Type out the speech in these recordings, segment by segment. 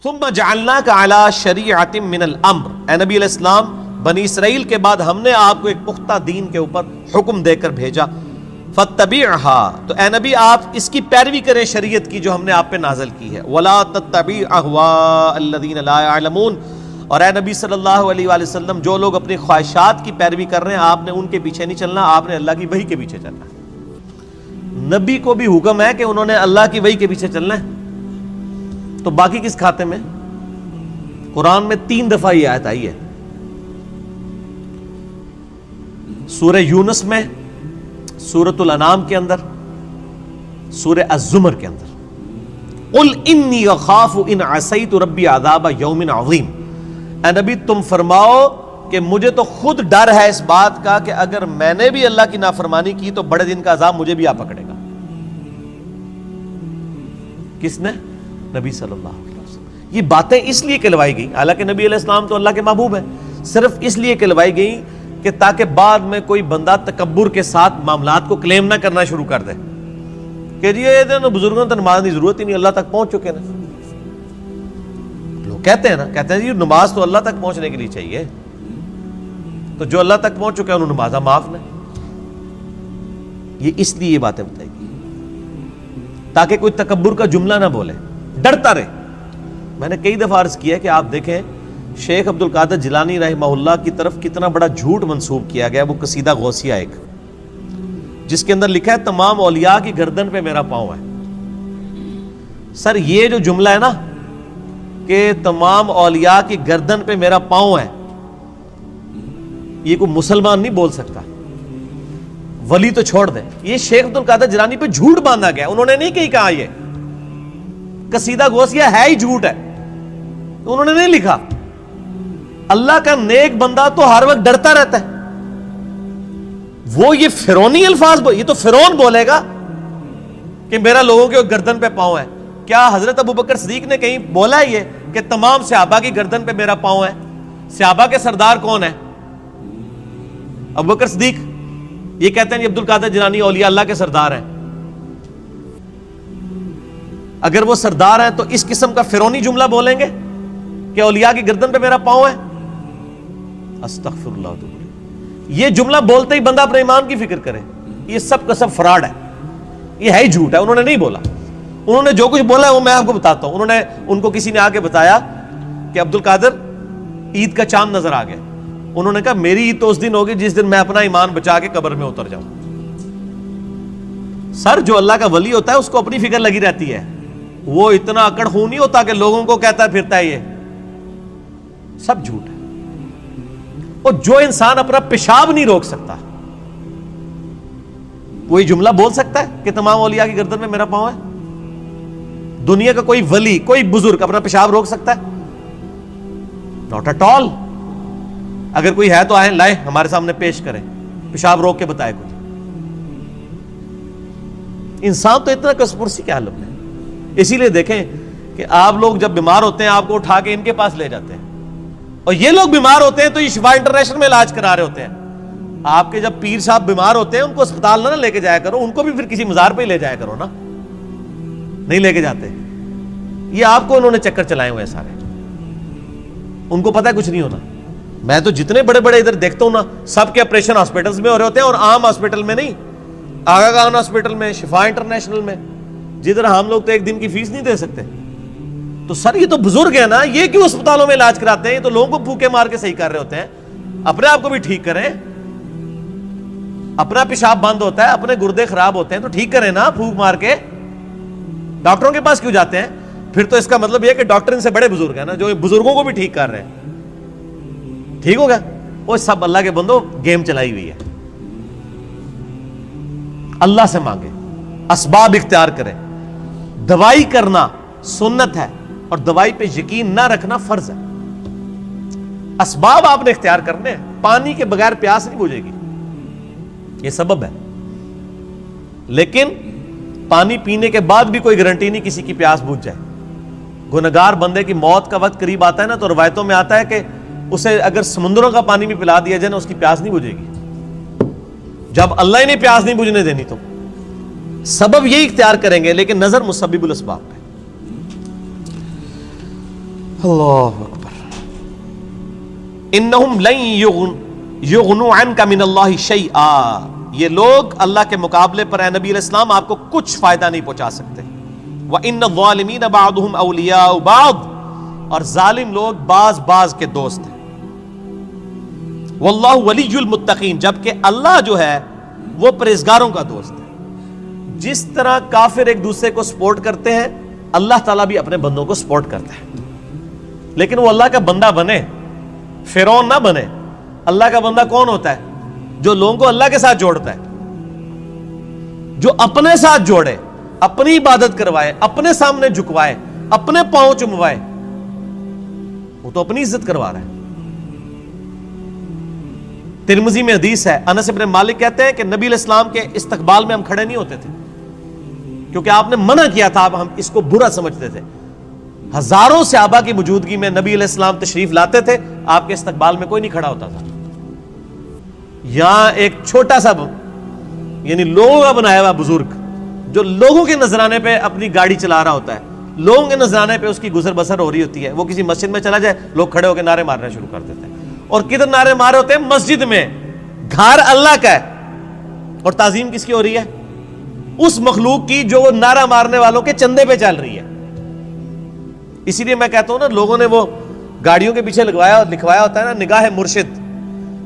ثم جعلناک علی شریعۃ من الامر، اے نبی علیہ السلام بنی اسرائیل کے بعد ہم نے آپ کو ایک پختہ دین کے اوپر حکم دے کر بھیجا، فاتبعها، تو اے نبی آپ اس کی پیروی کریں شریعت کی جو ہم نے آپ پہ نازل کی ہے، ولا تتبع اهواء الذین لا يعلمون، اور اے نبی صلی اللہ علیہ وآلہ وسلم جو لوگ اپنی خواہشات کی پیروی کر رہے ہیں آپ نے ان کے پیچھے نہیں چلنا، آپ نے اللہ کی وحی کے پیچھے چلنا ہے۔ نبی کو بھی حکم ہے کہ انہوں نے اللہ کی وحی کے پیچھے چلنا ہے، تو باقی کس کھاتے میں؟ قرآن میں 3 دفعہ یہ آیت آئی ہے، سورہ یونس میں، سورۃ الانعام کے اندر، سورہ الزمر کے اندر۔ قل انی اخاف ان عصیت ربی عذاب یوم عظیم، اے نبی تم فرماؤ کہ مجھے تو خود ڈر ہے اس بات کا کہ اگر میں نے بھی اللہ کی نافرمانی کی تو بڑے دن کا عذاب مجھے بھی آ پکڑے گا۔ کس نے؟ نبی صلی اللہ علیہ وسلم۔ یہ باتیں اس لیے کہلوائی گئی، حالانکہ نبی علیہ السلام تو اللہ کے محبوب ہیں، صرف اس لیے کہلوائی گئی کہ تاکہ بعد میں کوئی بندہ تکبر کے ساتھ معاملات کو کلیم نہ کرنا شروع کر دے کہ جی یہ بزرگوں تو نماز کی ضرورت ہی نہیں، اللہ تک پہنچ چکے نا۔ لوگ کہتے ہیں نا، کہتے ہیں جی نماز تو اللہ تک پہنچنے کے لیے چاہیے، تو جو اللہ تک پہنچ چکے ہیں انہوں نمازہ معاف نہ۔ یہ اس لیے یہ باتیں بتائی گئی تاکہ کوئی تکبر کا جملہ نہ بولے، ڈرتا رہے۔ میں نے کئی دفعہ عرض کیا کہ آپ دیکھیں شیخ عبد القادر جیلانی رحمہ اللہ کی طرف کتنا بڑا جھوٹ منسوب کیا گیا، وہ قصیدہ غوثیہ ایک، جس کے اندر لکھا ہے تمام اولیاء کی گردن پہ میرا پاؤں ہے۔ سر یہ جو جملہ ہے نا کہ تمام اولیاء کی گردن پہ میرا پاؤں ہے، یہ کوئی مسلمان نہیں بول سکتا، ولی تو چھوڑ دیں، یہ شیخ عبد القادر جیلانی پہ جھوٹ باندھا گیا، انہوں نے نہیں کہیں کہا، یہ قصیدہ غوثیہ ہے ہی جھوٹ ہے، انہوں نے نہیں لکھا۔ اللہ کا نیک بندہ تو ہر وقت ڈرتا رہتا ہے، وہ یہ فرعونی الفاظ یہ تو فرعون بولے گا کہ میرا لوگوں کے گردن پہ پاؤں ہے۔ کیا حضرت ابوبکر صدیق نے کہیں بولا ہے یہ کہ تمام صحابہ کی گردن پہ میرا پاؤں ہے؟ صحابہ کے سردار کون ہے؟ ابوبکر صدیق۔ یہ کہتے ہیں عبد القادر جیلانی اولیاء اللہ کے سردار ہیں۔ اگر وہ سردار ہیں تو اس قسم کا فرعونی جملہ بولیں گے کہ اولیاء کی گردن پہ میرا پاؤں ہے؟ استغفر اللہ۔ یہ جملہ بولتے ہی بندہ اپنے ایمان کی فکر کرے، یہ سب کا سب فراڈ ہے، یہ ہے ہی جھوٹ ہے، انہوں نے نہیں بولا۔ انہوں نے جو کچھ بولا ہے وہ میں آپ کو بتاتا ہوں۔ ان کو کسی نے آ کے بتایا کہ عبد القادر عید کا چاند نظر آ گیا، انہوں نے کہا میری عید تو اس دن ہوگی جس دن میں اپنا ایمان بچا کے قبر میں اتر جاؤں۔ سر جو اللہ کا ولی ہوتا ہے اس کو اپنی فکر لگی رہتی ہے، وہ اتنا اکڑ خون نہیں ہوتا کہ لوگوں کو کہتا پھرتا ہے، یہ سب جھوٹ ہے۔ اور جو انسان اپنا پیشاب نہیں روک سکتا کوئی جملہ بول سکتا ہے کہ تمام اولیاء کی گردن میں میرا پاؤں ہے؟ دنیا کا کوئی ولی، کوئی بزرگ اپنا پیشاب روک سکتا ہے؟ Not at all. اگر کوئی ہے تو آئیں، لائیں، ہمارے سامنے پیش کریں، پیشاب روک کے بتائے کچھ۔ انسان تو اتنا کسپرسی کے حالت میں، اسی لیے دیکھیں کہ آپ لوگ جب بیمار ہوتے ہیں آپ کو اٹھا کے ان کے پاس لے جاتے ہیں، اور یہ لوگ بیمار ہوتے ہیں تو یہ شفا انٹرنیشنل میں علاج کرا رہے ہوتے ہیں۔ آپ کے جب پیر صاحب بیمار ہوتے ہیں ان کو اسپتال نہ لے کے جایا کرو، ان کو بھی پھر کسی مزار پہ ہی لے جایا کرو نا، نہیں لے کے جاتے۔ یہ آپ کو انہوں نے چکر چلائے ہوئے سارے، ان کو پتہ ہے کچھ نہیں ہونا۔ میں تو جتنے بڑے بڑے ادھر دیکھتا ہوں نا، سب کے آپریشن ہاسپٹلس میں ہو رہے ہوتے ہیں، اور عام ہاسپٹل میں نہیں، آغا خان ہاسپٹل میں، شفا انٹرنیشنل میں، جدھر ہم لوگ تو ایک دن کی فیس نہیں دے سکتے۔ تو سر یہ تو بزرگ ہیں نا، یہ کیوں اسپتالوں میں علاج کراتے ہیں؟ یہ تو لوگوں کو پھوکے مار کے صحیح کر رہے ہوتے ہیں، اپنے آپ کو بھی ٹھیک کریں۔ اپنا پیشاب بند ہوتا ہے، اپنے گردے خراب ہوتے ہیں تو ٹھیک کریں نا پھوک مار کے۔ ڈاکٹروں کے پاس کیوں جاتے ہیں؟ پھر تو اس کا مطلب یہ کہ ڈاکٹر ان سے بڑے بزرگ ہیں نا، جو بزرگوں کو بھی ٹھیک کر رہے ہیں۔ ٹھیک ہو گیا؟ وہ سب اللہ کے بندو گیم چلائی ہوئی ہے۔ اللہ سے مانگے، اسباب اختیار کریں۔ دوائی کرنا سنت ہے اور دوائی پہ یقین نہ رکھنا فرض ہے۔ اسباب آپ نے اختیار کرنے ہیں۔ پانی کے بغیر پیاس نہیں بجھے گی، یہ سبب ہے، لیکن پانی پینے کے بعد بھی کوئی گارنٹی نہیں کسی کی پیاس بجھ جائے۔ گنہگار بندے کی موت کا وقت قریب آتا ہے نا، تو روایتوں میں آتا ہے کہ اسے اگر سمندروں کا پانی بھی پلا دیا جائے نا، اس کی پیاس نہیں بجھے گی۔ جب اللہ ہی نے پیاس نہیں بجھنے دینی تو سبب یہی اختیار کریں گے، لیکن نظر مسبب الاسباب پہ۔ اللہ اکبر. انہم لن یغنوا عنک من اللہ شیئا، یہ لوگ اللہ کے مقابلے پر اے نبی علیہ السلام آپ کو کچھ فائدہ نہیں پہنچا سکتے. وَإِنَّ الظَّالِمِينَ بَعْضُهُمْ أَوْلِيَاءُ بَعْضٍ، اور ظالم لوگ بعض کے دوست ہیں. وَاللَّهُ وَلِيُّ الْمُتَّقِينَ، جبکہ اللہ جو ہے وہ پرہیزگاروں کا دوست ہے. جس طرح کافر ایک دوسرے کو سپورٹ کرتے ہیں، اللہ تعالیٰ بھی اپنے بندوں کو سپورٹ کرتا ہے. لیکن وہ اللہ کا بندہ بنے، فرعون نہ بنے. اللہ کا بندہ کون ہوتا ہے؟ جو لوگوں کو اللہ کے ساتھ جوڑتا ہے، جو اپنے ساتھ جوڑے، اپنی عبادت کروائے، اپنے سامنے جھکوائے، اپنے پاؤں چموائے. وہ تو اپنی عزت کروا رہا ہے. ترمذی میں حدیث ہے، انس بن مالک کہتے ہیں کہ نبی علیہ السلام کے استقبال میں ہم کھڑے نہیں ہوتے تھے، کیونکہ آپ نے منع کیا تھا. اب ہم اس کو برا سمجھتے تھے. ہزاروں صحابہ کی موجودگی میں نبی علیہ السلام تشریف لاتے تھے، آپ کے استقبال میں کوئی نہیں کھڑا ہوتا تھا. یہاں ایک چھوٹا سا یعنی لوگوں کا بنایا ہوا بزرگ جو لوگوں کے نذرانے پہ اپنی گاڑی چلا رہا ہوتا ہے، لوگوں کے نذرانے پہ اس کی گزر بسر ہو رہی ہوتی ہے، وہ کسی مسجد میں چلا جائے، لوگ کھڑے ہو کے نعرے مارنا شروع کر دیتے ہیں. اور کدھر نعرے مارے ہوتے ہیں؟ مسجد میں. گھر اللہ کا ہے اور تعظیم کس کی ہو رہی ہے؟ اس مخلوق کی جو وہ نعرہ مارنے والوں کے چندے پہ چل رہی ہے. اسی لیے میں کہتا ہوں نا، لوگوں نے وہ گاڑیوں کے پیچھے لکھوایا ہوتا ہے نا، نگاہ مرشد.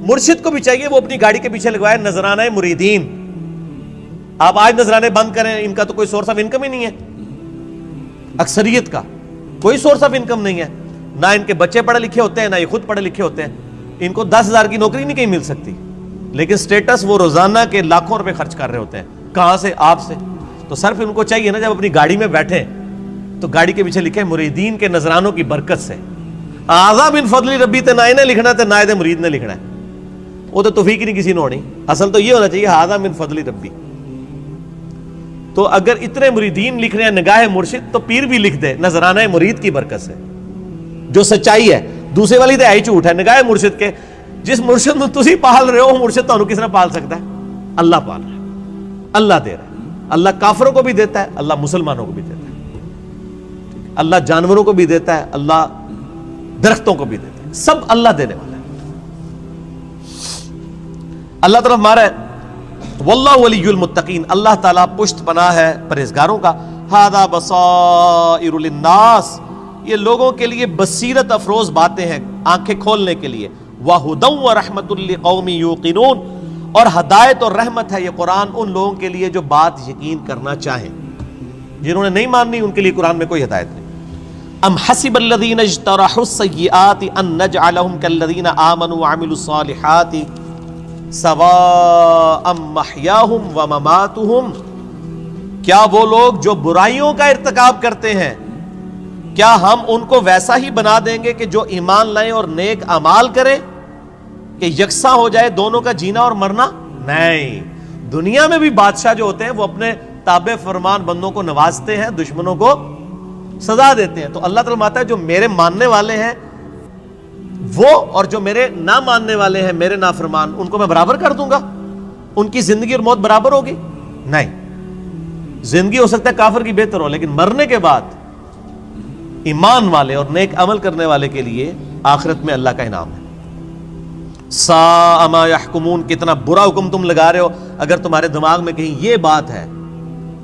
مرشد کو بھی چاہیے وہ اپنی گاڑی کے پیچھے لگوائے نذرانہ مریدین. آپ آج نذرانے بند کریں، ان کا تو کوئی سورس آف انکم ہی نہیں ہے. اکثریت کا کوئی سورس آف انکم نہیں ہے. نہ ان کے بچے پڑھے لکھے ہوتے ہیں، نہ یہ خود پڑھے لکھے ہوتے ہیں. ان کو 10,000 کی نوکری نہیں کہیں مل سکتی، لیکن سٹیٹس وہ روزانہ کے لاکھوں روپے خرچ کر رہے ہوتے ہیں. کہاں سے؟ آپ سے. تو صرف ان کو چاہیے نا، جب اپنی گاڑی میں بیٹھے تو گاڑی کے پیچھے لکھے مریدین کے نذرانوں کی برکت سے. آزا من فضل ربی تے نہ نے لکھنا تے نہ دے مرید نے لکھنا ہے. وہ تو توفیق نہیں کسی نے ہونی. اصل تو یہ ہونا چاہیے آزا من فضل ربی. تو اگر اتنے مریدین لکھ رہے ہیں نگاہ مرشد، تو پیر بھی لکھ دے نذرانہ مرید کی برکت سے، جو سچائی ہے. دوسرے والی تو ہے ہی جھوٹ ہے. نگاہ مرشد کے جس مرشد میں تسی پال رہے ہو، مرشد تو کس نے پال سکتا ہے؟ اللہ پال رہا ہے، اللہ دے رہا ہے. اللہ کافروں کو بھی دیتا ہے، اللہ مسلمانوں کو بھی دیتا ہے. اللہ جانوروں کو بھی دیتا ہے، اللہ درختوں کو بھی دیتا ہے. سب اللہ دینے والا ہے. اللہ طرف مارا ہے واللہ ولی المتقین، اللہ تعالیٰ پشت پناہ ہے پرہیزگاروں کا. ھذا بصائر للناس، یہ لوگوں کے لیے بصیرت افروز باتیں ہیں، آنکھیں کھولنے کے لیے. وَھدًى وَرَحْمَةٌ لِقَوْمٍ يُوقِنُونَ، اور ہدایت اور رحمت ہے یہ قرآن ان لوگوں کے لیے جو بات یقین کرنا چاہیں. جنہوں نے نہیں ماننی ان کے لیے قرآن میں کوئی ہدایت نہیں. ام حسب الذین اجترحوا السیئات ان نجعلهم كالذین آمنوا وعملوا الصالحات سواء محیاہم ومماتہم، کیا وہ لوگ جو برائیوں کا ارتکاب کرتے ہیں، کیا ہم ان کو ویسا ہی بنا دیں گے کہ جو ایمان لائیں اور نیک اعمال کریں، کہ یکساں ہو جائے دونوں کا جینا اور مرنا؟ نہیں. دنیا میں بھی بادشاہ جو ہوتے ہیں وہ اپنے تابع فرمان بندوں کو نوازتے ہیں، دشمنوں کو سزا دیتے ہیں. تو اللہ تعالیٰ ماتا ہے جو میرے ماننے والے ہیں وہ اور جو میرے نہ ماننے والے ہیں میرے نافرمان، ان کو میں برابر کر دوں گا؟ ان کی زندگی اور موت برابر ہوگی؟ نہیں. زندگی ہو سکتا ہے کافر کی بہتر ہو، لیکن مرنے کے بعد ایمان والے اور نیک عمل کرنے والے کے لیے آخرت میں اللہ کا انعام ہے. ساء ما یحکمون، کتنا برا حکم تم لگا رہے ہو اگر تمہارے دماغ میں کہیں یہ بات ہے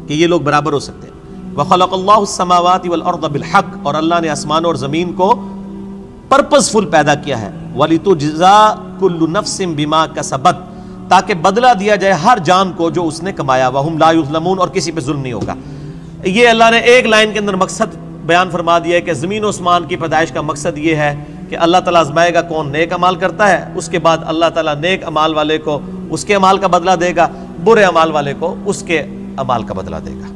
کہ یہ لوگ برابر ہو سکتے ہیں. وَخَلَقَ اللَّهُ السَّمَاوَاتِ وَالْأَرْضَ بِالْحَقِّ، اور اللہ نے آسمان اور زمین کو پرپز فل پیدا کیا ہے. وَلِتُجْزَىٰ كُلُّ نَفْسٍ بِمَا كَسَبَتْ، تاکہ بدلہ دیا جائے ہر جان کو جو اس نے کمایا. وَهُمْ لَا يُظْلَمُونَ، اور کسی پہ ظلم نہیں ہوگا. یہ اللہ نے ایک لائن کے اندر مقصد بیان فرما دیا ہے کہ زمین و آسمان کی پیدائش کا مقصد یہ ہے کہ اللہ تعالیٰ آزمائے گا کون نیک عمال کرتا ہے، اس کے بعد اللہ تعالیٰ نیک عمال والے کو اس کے عمال کا بدلہ دے گا، برے عمال والے کو اس کے عمال کا بدلہ دے گا.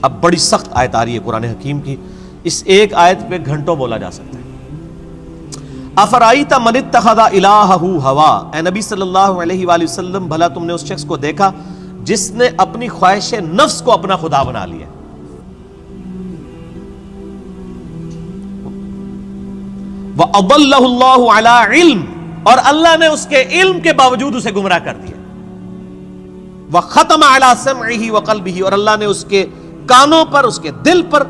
اب بڑی سخت آیت آ رہی ہے قرآن حکیم کی، اس ایک آیت پہ گھنٹوں بولا جا سکتا ہے. افرائیت من اتخذ الہہ ہوا، اے نبی صلی اللہ علیہ وآلہ وسلم بھلا تم نے اس شخص کو دیکھا جس نے اپنی خواہش نفس کو اپنا خدا بنا لیا. وَأَضَلَّهُ اللَّهُ عَلَىٰ عِلْمٍ، اور اللہ نے اس کے علم کے باوجود اسے گمراہ کر دیا. وَخَتَمَ عَلَىٰ سَمْعِهِ وَقَلْبِهِ، اور اللہ نے اس کے کانوں پر اس کے دل پر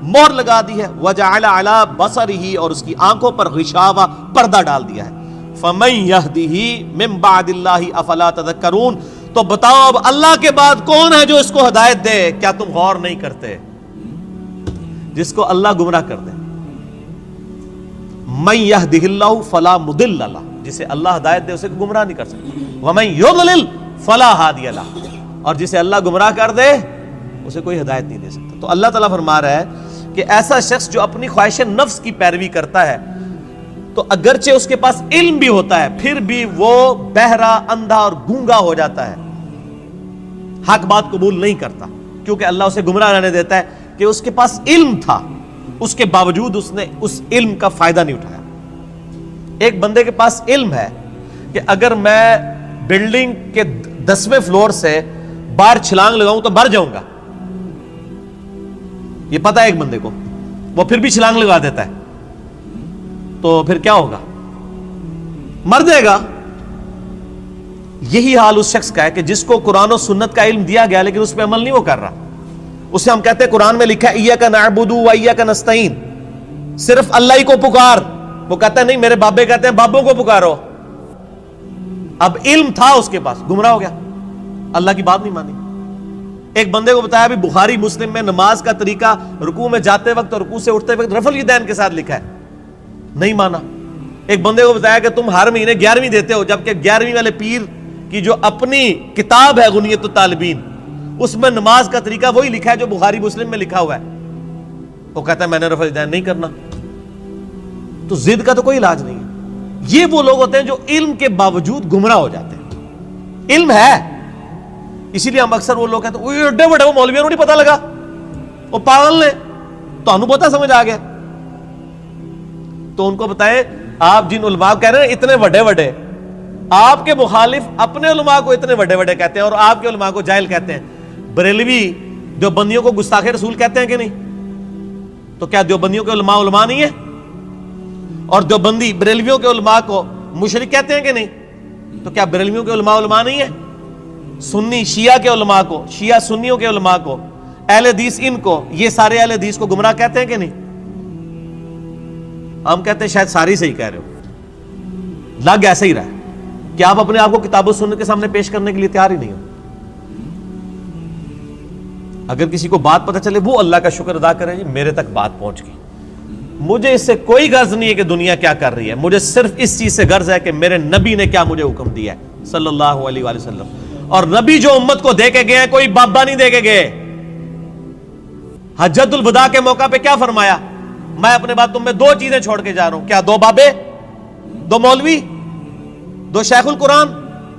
مہر لگا دی ہے، وجعل علی بصرہ اور اس کی آنکھوں پر غشاوہ پردہ ڈال دیا ہے۔ فمن یہدہ من بعد اللہ افلا تذکرون، تو بتاؤ اب اللہ کے بعد کون ہے جو اس کو ہدایت دے؟ کیا تم غور نہیں کرتے؟ جس کو اللہ گمراہ کر دے، من یہدہ اللہ فلا مضل لہ، جسے اللہ ہدایت دے اسے گمراہ نہیں کر سکتا، ومن یضلل فلا ہادی لہ، اور جسے اللہ گمراہ کر دے اسے کوئی ہدایت نہیں دے سکتا۔ تو اللہ تعالیٰ فرما رہا ہے کہ ایسا شخص جو اپنی خواہش نفس کی پیروی کرتا ہے، تو اگرچہ اس کے پاس علم بھی ہوتا ہے پھر بھی وہ بہرا، اندھا اور گونگا ہو جاتا ہے، حق بات قبول نہیں کرتا، کیونکہ اللہ اسے گمراہ رہنے دیتا ہے کہ اس کے پاس علم تھا، اس کے باوجود اس نے اس علم کا فائدہ نہیں اٹھایا۔ ایک بندے کے پاس علم ہے کہ اگر میں بلڈنگ کے 10ویں فلور سے باہر چھلانگ لگاؤں تو مر جاؤں گا، یہ پتا ہے ایک بندے کو، وہ پھر بھی چھلانگ لگا دیتا ہے، تو پھر کیا ہوگا؟ مر جائے گا۔ یہی حال اس شخص کا ہے کہ جس کو قرآن و سنت کا علم دیا گیا لیکن اس پہ عمل نہیں وہ کر رہا، اسے ہم کہتے ہیں قرآن میں لکھا ہے ایاک نعبد و ایاک نستعین، صرف اللہ ہی کو پکار، وہ کہتا ہے نہیں، میرے بابے کہتے ہیں بابوں کو پکارو۔ اب علم تھا اس کے پاس، گمراہ ہو گیا، اللہ کی بات نہیں مانی۔ ایک بندے کو بتایا بھی بخاری مسلم میں نماز کا طریقہ رکوع میں جاتے وقت اور رکوع سے اٹھتے وقت رفع الیدین کے ساتھ لکھا ہے، نہیں مانا۔ ایک بندے کو بتایا کہ تم ہر مہینے 11ویں دیتے ہو، جبکہ 11ویں والے پیر کی جو اپنی کتاب ہے غنیت الطالبین، اس میں نماز کا طریقہ وہی لکھا ہے جو بخاری مسلم میں لکھا ہوا ہے، وہ کہتا ہے میں نے رفع الیدین نہیں کرنا۔ تو ضد کا تو کوئی علاج نہیں ہے۔ یہ وہ لوگ ہوتے ہیں جو علم کے باوجود گمراہ ہو جاتے ہیں۔ علم ہے، اسی لیے ہم اکثر وہ لوگ کہتے ہیں وہ ایڈے بڑے وہ مولویوں کو نہیں پتہ لگا، وہ پاگل نے، تو ہمیں پتہ سمجھ آ گیا۔ تو ان کو بتائیں، آپ جن علماء کہہ رہے ہیں اتنے بڑے بڑے، آپ کے مخالف اپنے علماء کو اتنے بڑے بڑے کہتے ہیں اور آپ کے علماء کو جاہل کہتے ہیں۔ بریلوی دیوبندیوں کو گستاخ رسول کہتے ہیں کہ نہیں؟ تو کیا دیوبندیوں کے علماء علماء نہیں ہیں؟ اور دیوبندی بریلویوں کے علماء کو مشرک کہتے ہیں کہ نہیں؟ تو کیا بریلویوں کے علماء علماء نہیں ہیں؟ سنی شیعہ کے علماء کو، شیعہ سنیوں کے علماء کو، اہل حدیث ان کو، یہ سارے اہل حدیث کو گمراہ کہتے ہیں کہ نہیں؟ ہم کہتے ہیں شاید ساری صحیح کہہ رہے ہو، لگ ایسا ہی رہا ہے کہ آپ اپنے آپ کو کتاب و سنت کے سامنے پیش کرنے کے لیے تیار ہی نہیں ہو۔ اگر کسی کو بات پتہ چلے وہ اللہ کا شکر ادا کرے، جی میرے تک بات پہنچ گئی، مجھے اس سے کوئی غرض نہیں ہے کہ دنیا کیا کر رہی ہے، مجھے صرف اس چیز سے غرض ہے کہ میرے نبی نے کیا مجھے حکم دیا ہے صلی اللہ علیہ وآلہ وسلم۔ اور نبی جو امت کو دے کے گئے ہیں کوئی بابا نہیں دے کے گئے۔ حجۃ الوداع کے موقع پہ کیا فرمایا؟ میں اپنے بعد تم میں 2 چیزیں چھوڑ کے جا رہا ہوں، کیا 2 بابے، 2 مولوی، 2 شیخ القرآن،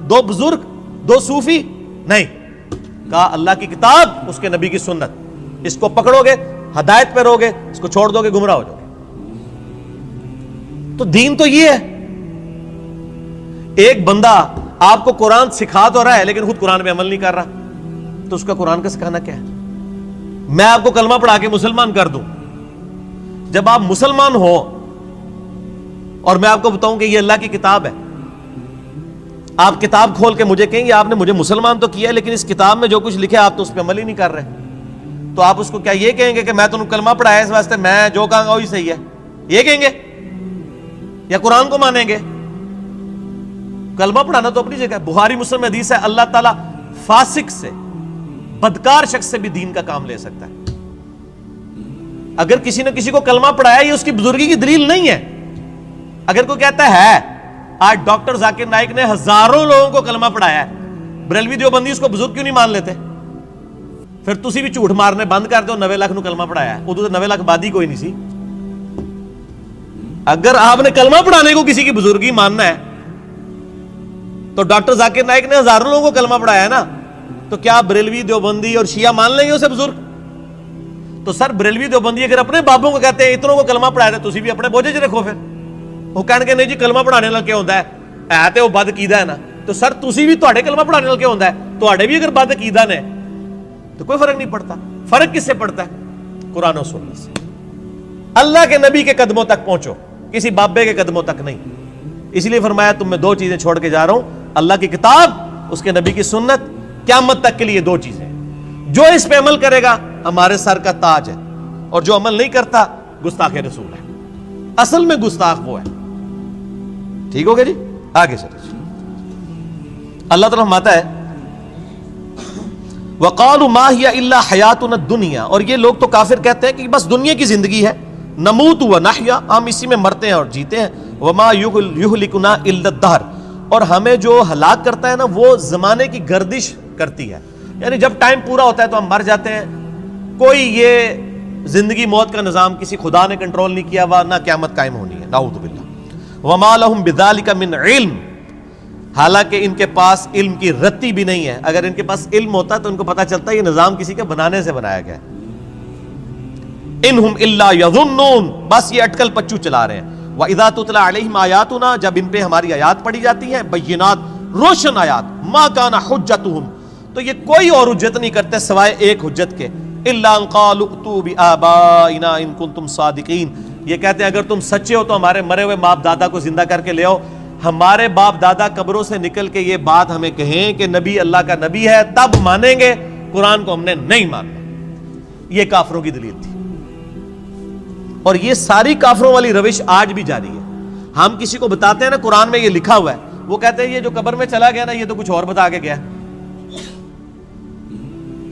2 بزرگ، 2 صوفی؟ نہیں، کہا اللہ کی کتاب، اس کے نبی کی سنت، اس کو پکڑو گے ہدایت پہ رہو گے، اس کو چھوڑ دو گے گمراہ ہو جاؤ گے۔ تو دین تو یہ ہے۔ ایک بندہ آپ کو قرآن سکھا تو رہا ہے لیکن خود قرآن پہ عمل نہیں کر رہا، تو اس کا قرآن کا سکھانا کیا ہے؟ میں آپ کو کلمہ پڑھا کے مسلمان کر دوں، جب آپ مسلمان ہو اور میں آپ کو بتاؤں کہ یہ اللہ کی کتاب ہے، آپ کتاب کھول کے مجھے کہیں گے آپ نے مجھے مسلمان تو کیا ہے لیکن اس کتاب میں جو کچھ لکھا آپ تو اس پہ عمل ہی نہیں کر رہے، تو آپ اس کو کیا یہ کہیں گے کہ میں تمہیں کلمہ پڑھایا اس واسطے میں جو کہوں گا وہی صحیح ہے، یہ کہیں گے یا قرآن کو مانیں گے؟ کلمہ پڑھانا تو اپنی جگہ ہے، بخاری مسلم حدیث ہے اللہ تعالیٰ فاسق سے، بدکار شخص سے بھی دین کا کام لے سکتا ہے۔ اگر کسی نے کسی کو کلمہ پڑھایا یہ اس کی بزرگی کی دلیل نہیں ہے۔ اگر کوئی کہتا ہے آج ڈاکٹر ذاکر نائک نے ہزاروں لوگوں کو کلمہ پڑھایا ہے، بریلوی دیوبندی اس کو بزرگ کیوں نہیں مان لیتے؟ پھر تسی بھی جھوٹ مارنے بند کر دو، 90 لاکھ نو کلمہ پڑھایا ہے، ادو تو 90 لاکھ بادی کوئی نہیں سی۔ اگر آپ نے کلمہ پڑھانے کو کسی کی بزرگی ماننا ہے تو ڈاکٹر ذاکر نائک نے ہزاروں لوگوں کو کلمہ پڑھایا ہے نا، تو کیا بریلوی دیوبندی اور شیعہ مان لیں گے اسے بزرگ؟ تو سر بریلوی دیوبندی اگر اپنے بابوں کو کہتے ہیں اتنوں کو کلمہ پڑھایا تھے، تسی بھی اپنے بوجھے چ رکھو، پھر وہ کہنے کے نہیں جی کلمہ پڑھانے والا کیا ہوتا ہے تے وہ بد عقیدہ ہے نا، تو سر تسی بھی تواڈے کلمہ پڑھانے والا کیا ہوتا ہے، تواڈے بھی اگر بد عقیدہ نے تو کوئی فرق نہیں پڑتا۔ فرق کس سے پڑتا ہے؟ قرآن و سنت سے۔ اللہ کے نبی کے قدموں تک پہنچو، کسی بابے کے قدموں تک نہیں۔ اس لیے فرمایا تم میں 2 چیزیں چھوڑ کے جا رہا ہوں، اللہ کی کتاب، اس کے نبی کی سنت، قیامت تک کے لیے 2 چیزیں، جو اس پہ عمل کرے گا ہمارے سر کا تاج ہے، اور جو عمل نہیں کرتا گستاخ رسول ہے۔ اصل میں گستاخ وہ ہے۔ ٹھیک ہو گیا جی، آگے چلیں۔ اللہ تعالیٰ فرماتا ہے وَقَالُوا مَا هِيَ إِلَّا حَيَاتُنَا الدُّنْيَا، اور یہ لوگ تو کافر کہتے ہیں کہ بس دنیا کی زندگی ہے، نموت وَنَحْيَا، ہم اسی میں مرتے ہیں اور جیتے ہیں، وَمَا يُهْلِكُنَا إِلَّا الدَّهْرُ، اور ہمیں جو ہلاک کرتا ہے نا وہ زمانے کی گردش کرتی ہے، یعنی جب ٹائم پورا ہوتا ہے تو ہم مر جاتے ہیں۔ کوئی یہ زندگی موت کا نظام کسی خدا نے کنٹرول نہیں کیا ہوا، نہ قیامت قائم ہونی ہے، نعوذ باللہ۔ وَمَا لَهُم بِذَلِكَ مِنْ عِلْمٍ، حالانکہ ان کے پاس علم کی رتی بھی نہیں ہے۔ اگر ان کے پاس علم ہوتا تو ان کو پتا چلتا یہ نظام کسی کے بنانے سے بنایا گیا ہے۔ اِنْهُمْ إِلَّا يَظُنُّونَ، بس یہ اٹکل پچو چلا رہے ہیں۔ وَإِذَا تُتْلَىٰ عَلَيْهِمْ آيَاتُنَا، جب ان پہ ہماری آیات پڑھی جاتی ہیں، بینات، روشن آیات، مَا كَانَ حُجَّتُهُمْ، تو یہ کوئی اور حجت نہیں کرتے سوائے ایک حجت کے، إِلَّا أَنْ قَالُوا ائْتُوا بِآبَائِنَا إِن كُنتُمْ صَادِقِينَ، یہ کہتے ہیں اگر تم سچے ہو تو ہمارے مرے ہوئے باپ دادا کو زندہ کر کے لے آؤ۔ ہمارے باپ دادا قبروں سے نکل کے یہ بات ہمیں کہیں کہ نبی اللہ کا نبی ہے، تب مانیں گے، قرآن کو ہم نے نہیں ماننا۔ یہ کافروں کی دلیل تھی، اور یہ ساری کافروں والی روش آج بھی جاری ہے۔ ہم کسی کو بتاتے ہیں نا قرآن میں یہ لکھا ہوا ہے، وہ کہتے ہیں یہ جو قبر میں چلا گیا نا یہ تو کچھ اور بتا کے گیا۔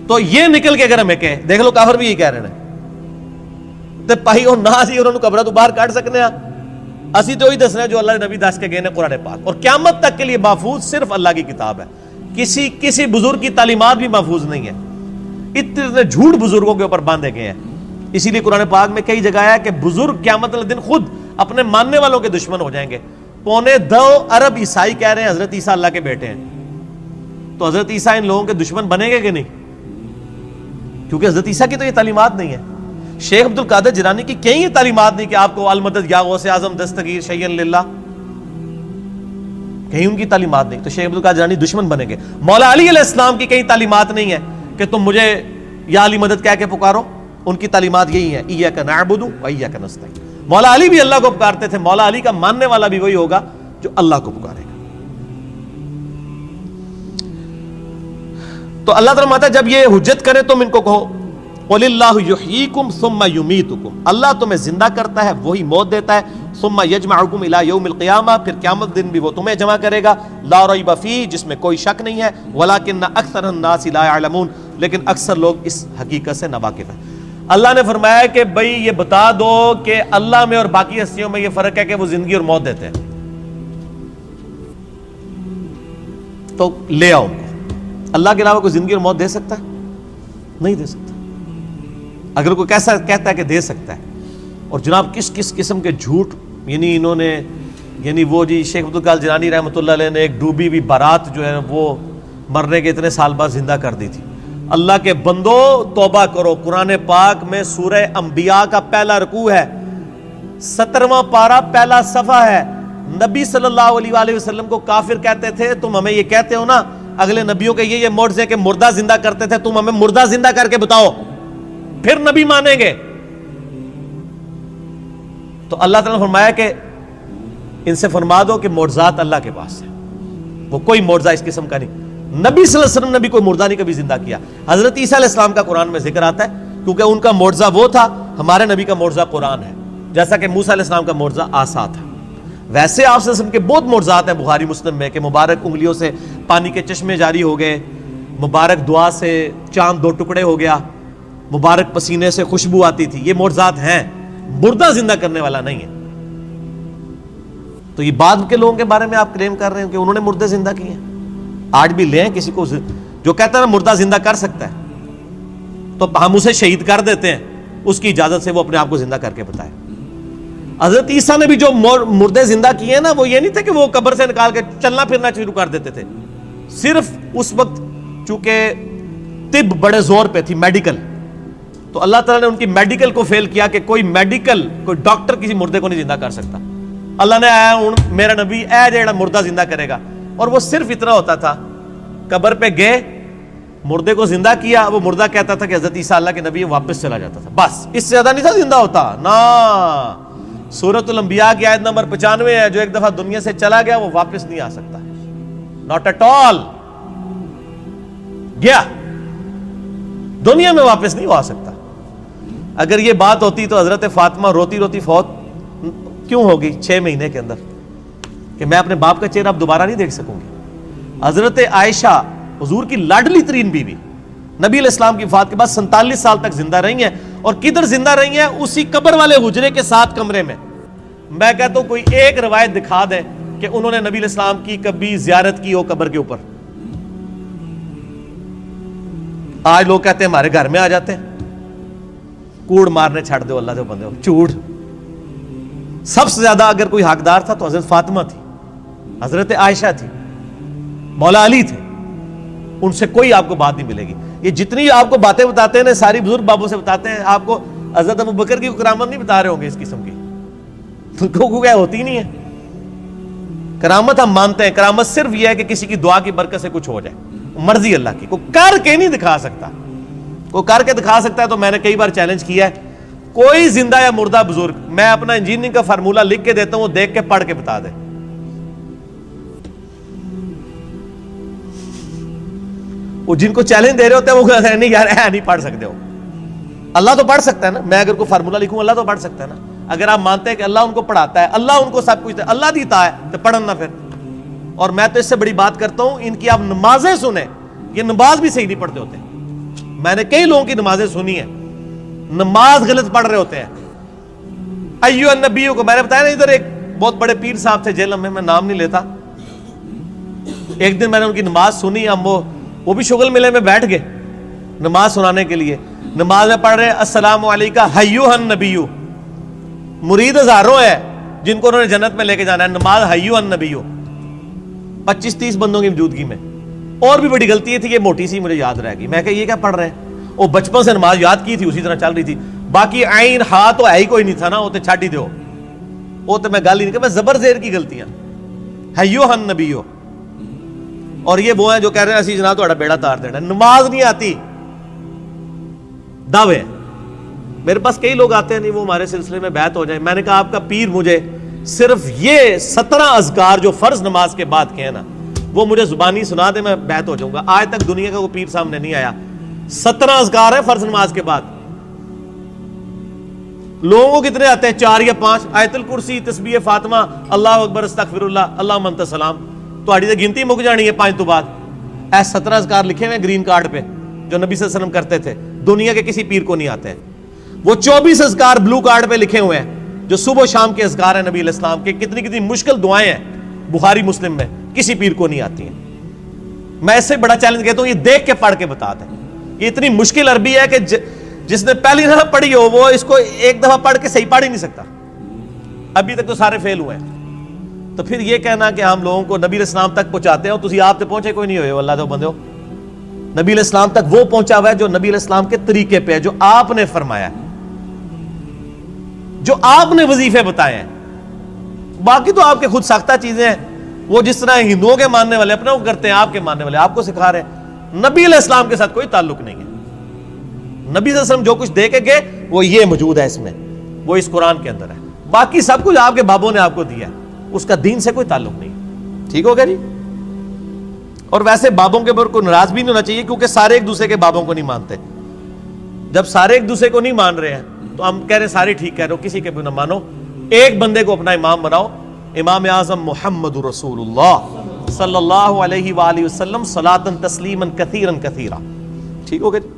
تو یہ نکل کے اگر ہمیں کہے، دیکھ لو کافر بھی یہی کہہ رہے ہیں تے پائی اور نہ سی انہوں نے قبرہ تو باہر کاٹ سکنے ہیں، اسی تو ہی دسنا ہے جو اللہ نبی دس کے گئے نے قرآن پاک، اور قیامت تک کے لیے محفوظ صرف اللہ کی کتاب ہے، کسی بزرگ کی تعلیمات بھی محفوظ نہیں ہے۔ اتنے جھوٹ بزرگوں کے اوپر باندھے گئے ہیں، اسی لیے قرآن پاک میں کئی جگہ ہے کہ بزرگ قیامت والے دن خود اپنے ماننے والوں کے دشمن ہو جائیں گے۔ 2.25 ارب عیسائی کہہ رہے ہیں حضرت عیسیٰ اللہ کے بیٹے ہیں، تو حضرت عیسیٰ ان لوگوں کے دشمن بنیں گے کہ نہیں؟ کیونکہ حضرت عیسیٰ کی تو یہ تعلیمات نہیں ہے۔ شیخ عبد القادر جیلانی کی کہیں یہ تعلیمات نہیں کہ آپ کو المدد یا غوث اعظم دستگیر شیئن للہ، کہیں ان کی تعلیمات نہیں، تو شیخ عبد القادر جیلانی دشمن بنیں گے۔ مولا علی علیہ السلام کی کہیں تعلیمات نہیں ہے کہ تم مجھے یا علی مدد کہہ کے پکارو، ان کی تعلیمات یہی ہے ایاک نعبد و ایاک نستعین۔ مولا علی بھی اللہ کو پکارتے تھے، مولا علی کا ماننے والا بھی وہی ہوگا جو اللہ کو پکارے گا۔ تو اللہ تعالیٰ ہے جب یہ حجت کرے تم ان کو کہو قُلِ اللَّهُ يُحْيِيكُمْ ثُمَّ يُمِيتُكُمْ، اللہ تمہیں زندہ کرتا ہے وہی موت دیتا ہے، ثُمَّ يَجْمَعُكُمْ إِلَى يَوْمِ الْقِيَامَةِ، پھر قیامت دن بھی وہ تمہیں جمع کرے گا، لا ریب فیہ، جس میں کوئی شک نہیں ہے، وَلَٰكِنَّ أَكْثَرَ النَّاسِ لَا يَعْلَمُونَ، لیکن اکثر لوگ اس حقیقت سے ناواقف ہیں۔ اللہ نے فرمایا کہ بھئی یہ بتا دو کہ اللہ میں اور باقی ہستیوں میں یہ فرق ہے کہ وہ زندگی اور موت دیتے ہیں، تو لے آؤ ان کو۔ اللہ کے علاوہ کوئی زندگی اور موت دے سکتا ہے؟ نہیں دے سکتا۔ اگر کوئی کیسا کہتا ہے کہ دے سکتا ہے، اور جناب کس کس قسم کے جھوٹ، یعنی انہوں نے، یعنی وہ جی شیخ عبد القادر جیلانی رحمۃ اللہ علیہ نے ایک ڈوبی ہوئی بارات جو ہے وہ مرنے کے اتنے سال بعد زندہ کر دی تھی۔ اللہ کے بندو توبہ کرو، قرآن پاک میں سورہ انبیاء کا پہلا رکوع ہے، 17واں پارہ پہلا صفحہ ہے۔ نبی صلی اللہ علیہ وآلہ وسلم کو کافر کہتے تھے تم ہمیں یہ کہتے ہو نا اگلے نبیوں کے یہ معجزے کہ مردہ زندہ کرتے تھے، تم ہمیں مردہ زندہ کر کے بتاؤ پھر نبی مانیں گے۔ تو اللہ تعالیٰ نے فرمایا کہ ان سے فرما دو کہ معجزات اللہ کے پاس ہے، وہ کوئی معجزہ اس قسم کا نہیں۔ نبی صلی اللہ علیہ وسلم نے بھی کوئی مردہ نہیں کبھی زندہ کیا۔ حضرت عیسیٰ علیہ السلام کا قرآن میں ذکر آتا ہے کیونکہ ان کا معجزہ وہ تھا، ہمارے نبی کا معجزہ قرآن ہے، جیسا کہ موسیٰ علیہ السلام کا معجزہ عصا تھا۔ ویسے آپ صلی اللہ علیہ وسلم کے بہت معجزات ہیں بخاری مسلم میں کہ مبارک انگلیوں سے پانی کے چشمے جاری ہو گئے، مبارک دعا سے چاند 2 ٹکڑے ہو گیا، مبارک پسینے سے خوشبو آتی تھی، یہ معجزات ہیں، مردہ زندہ کرنے والا نہیں ہے۔ تو یہ بعد کے لوگوں کے بارے میں آپ کلیم کر رہے ہیں کہ انہوں نے مردے زندہ کیے ہیں؟ آج بھی لیں کسی کو جو کہتا ہے نا مردہ زندہ کر سکتا ہے تو ہم اسے شہید کر دیتے ہیں، اس کی اجازت سے وہ اپنے آپ کو زندہ کر کے بتائے۔ حضرت عیسیٰ نے بھی جو مردے زندہ کیے ہیں نا، وہ یہ نہیں تھے کہ وہ قبر سے نکال کے چلنا پھرنا شروع کر دیتے تھے، صرف اس وقت چونکہ طب بڑے زور پہ تھی، میڈیکل، تو اللہ تعالیٰ نے ان کی میڈیکل کو فیل کیا کہ کوئی ڈاکٹر کسی مردے کو نہیں زندہ کر سکتا۔ اللہ نے آیا ہوں میرا نبی اے جیڑا مردہ زندہ کرے گا، اور وہ صرف اتنا ہوتا تھا، قبر پہ گئے مردے کو زندہ کیا، وہ مردہ کہتا تھا کہ حضرت عیسیٰ اللہ کے نبی، واپس چلا جاتا تھا، بس اس سے زیادہ نہیں تھا زندہ ہوتا نا۔ سورۃ الانبیاء کی آیت نمبر 95 ہے، جو ایک دفعہ دنیا سے چلا گیا وہ واپس نہیں آ سکتا، ناٹ ایٹ آل، گیا۔ دنیا میں واپس نہیں آ سکتا. اگر یہ بات ہوتی تو حضرت فاطمہ روتی روتی فوت کیوں ہوگی 6 مہینے کے اندر کہ میں اپنے باپ کا چہرہ اب دوبارہ نہیں دیکھ سکوں گی. حضرت عائشہ حضور کی لاڈلی ترین بیوی نبی علیہ السلام کی وفات کے بعد 47 سال تک زندہ رہی ہیں, اور کدھر زندہ رہی ہیں؟ اسی قبر والے حجرے کے 7 کمرے میں. میں کہتا ہوں کوئی ایک روایت دکھا دے کہ انہوں نے نبی علیہ السلام کی کبھی زیارت کی ہو قبر کے اوپر. آج لوگ کہتے ہیں ہمارے گھر میں آ جاتے ہیں, کوڑ مارنے چھڑ دو اللہ دے بندے ہو, چوڑ. سب سے زیادہ اگر کوئی حقدار تھا تو حضرت فاطمہ تھی, حضرت عائشہ تھی, مولا علی تھے. ان سے کوئی آپ کو بات نہیں ملے گی. یہ جتنی آپ کو باتیں بتاتے ہیں نا ساری بزرگ بابوں سے بتاتے ہیں, آپ کو حضرت ابوبکر کی کرامت نہیں بتا رہے ہوں گے اس قسم کی, تو کیا ہوتی نہیں ہے کرامت. ہم مانتے ہیں کرامت صرف یہ ہے کہ کسی کی دعا کی برکت سے کچھ ہو جائے, مرضی اللہ کی. کوئی کر کے نہیں دکھا سکتا, کوئی کر کے دکھا سکتا ہے تو میں نے کئی بار چیلنج کیا ہے, کوئی زندہ یا مردہ بزرگ میں اپنا انجینئرنگ کا فارمولہ لکھ کے دیتا ہوں, وہ دیکھ کے پڑھ کے بتا دے. وہ جن کو چیلنج دے رہے ہوتے ہیں وہ کہتے ہیں نہیں یار نہیں پڑھ سکتے ہو. اللہ تو پڑھ سکتا ہے نا, میں اگر کوئی فارمولہ لکھوں اللہ تو پڑھ سکتا ہے نا. اگر آپ مانتے ہیں کہ اللہ ان کو پڑھاتا ہے, اللہ ان کو سب کچھ اللہ دیتا ہے, تو پڑھن نہ پھر. اور میں تو اس سے بڑی بات کرتا ہوں, ان کی آپ نمازیں سنیں, یہ نماز بھی صحیح نہیں پڑھتے ہوتے. میں نے کئی لوگوں کی نمازیں سنی ہیں, نماز غلط پڑھ رہے ہوتے ہیں. ایو النبیوں کو میں نے بتایا نا, ادھر ایک بہت بڑے پیر صاحب تھے جیل میں نام نہیں لیتا. ایک دن میں نے ان کی نماز سنی, ہم وہ بھی شغل ملے میں بیٹھ گئے نماز سنانے کے لیے. نماز میں پڑھ رہے السلام علیکہ ایھا النبیو. مرید ہزاروں ہیں جن کو انہوں نے جنت میں لے کے جانا ہے, نماز ایھا النبیو 25-30 بندوں کی موجودگی میں. اور بھی بڑی غلطی تھی, یہ موٹی سی مجھے یاد رہ گئی. میں کہ یہ کیا پڑھ رہے ہیں؟ وہ بچپن سے نماز یاد کی تھی, اسی طرح چل رہی تھی. باقی عین ہا تو ہے ہی کوئی نہیں تھا نا, وہ تو چھڈ ہی دو, وہ تو میں گل ہی نہیں کہ میں زبر زیر کی غلطیاں. ایھا النبیو. اور یہ وہ ہیں جو کہہ رہے ہیں اسی جناب تہاڈا بیڑا تار دینا. نماز نہیں آتی, دعوے. میرے پاس کئی لوگ آتے ہیں نہیں وہ ہمارے سلسلے میں بیعت ہو جائیں. میں نے کہا آپ کا پیر مجھے صرف یہ 17 اذکار جو فرض نماز کے بعد کے ہیں نا وہ مجھے زبانی سنا دے, میں بیعت ہو جاؤں گا. آج تک دنیا کا کوئی پیر سامنے نہیں آیا. 17 اذکار ہیں فرض نماز کے بعد. لوگوں کو کتنے آتے ہیں؟ 4 یا 5. آیت الکرسی, تسبیح فاطمہ, اللہ اکبر, استغفر اللہ, اللہم انت السلام. تہاڈی تے گنتی مک جانی ہے 5 تو بعد. اے 17 اذکار لکھے ہوئے گرین کارڈ پہ جو نبی صلی اللہ علیہ وسلم کرتے تھے, دنیا کے کسی پیر کو نہیں آتے. وہ 24 اذکار بلو کارڈ پہ لکھے ہوئے ہیں جو صبح و شام کے اذکار ہیں نبی علیہ السلام کے. کتنی کتنی مشکل دعائیں ہیں بخاری مسلم میں, کسی پیر کو نہیں آتی ہیں. میں اس سے بڑا چیلنج کہتا ہوں یہ دیکھ کے پڑھ کے بتا دیں. یہ اتنی مشکل عربی ہے کہ جس نے پہلی دفعہ پڑھی ہو وہ اس کو ایک دفعہ پڑھ کے صحیح پڑھ ہی نہیں سکتا. ابھی تک تو سارے فیل ہوئے ہیں. تو پھر یہ کہنا کہ ہم لوگوں کو نبی علیہ السلام تک پہنچاتے ہو, تسی آپ تک پہنچے کوئی نہیں ہوئے اللہ دے بندے ہو. نبی علیہ السلام تک وہ پہنچا ہوا ہے جو نبی علیہ السلام کے طریقے پہ ہے, جو آپ نے فرمایا ہے, جو آپ نے وظیفے بتائے ہیں. باقی تو آپ کے خود ساختہ چیزیں ہیں, وہ جس طرح ہندوؤں کے ماننے والے اپنا وہ کرتے ہیں, آپ کے ماننے والے آپ کو سکھا رہے ہیں. نبی علیہ السلام کے ساتھ کوئی تعلق نہیں ہے. نبی صلی اللہ علیہ وسلم جو کچھ دے کے گئے وہ یہ موجود ہے اس میں, وہ اس قرآن کے اندر ہے. باقی سب کچھ آپ کے بابوں نے آپ کو دیا ہے, اس کا دین سے کوئی تعلق نہیں. ٹھیک ہو گیا جی. اور ویسے بابوں کے اوپر کوئی ناراض بھی نہیں ہونا چاہیے, کیونکہ سارے ایک دوسرے کے بابوں کو نہیں مانتے. جب سارے ایک دوسرے کو نہیں مان رہے ہیں تو ہم کہہ رہے ہیں سارے ٹھیک کہہ رہے ہو, کسی کے بھی نہ مانو, ایک بندے کو اپنا امام بناؤ. امام اعظم محمد رسول اللہ صلی اللہ علیہ وآلہ وسلم صلاۃ تسلیما کثیرا کثیرا. ٹھیک ہو گیا.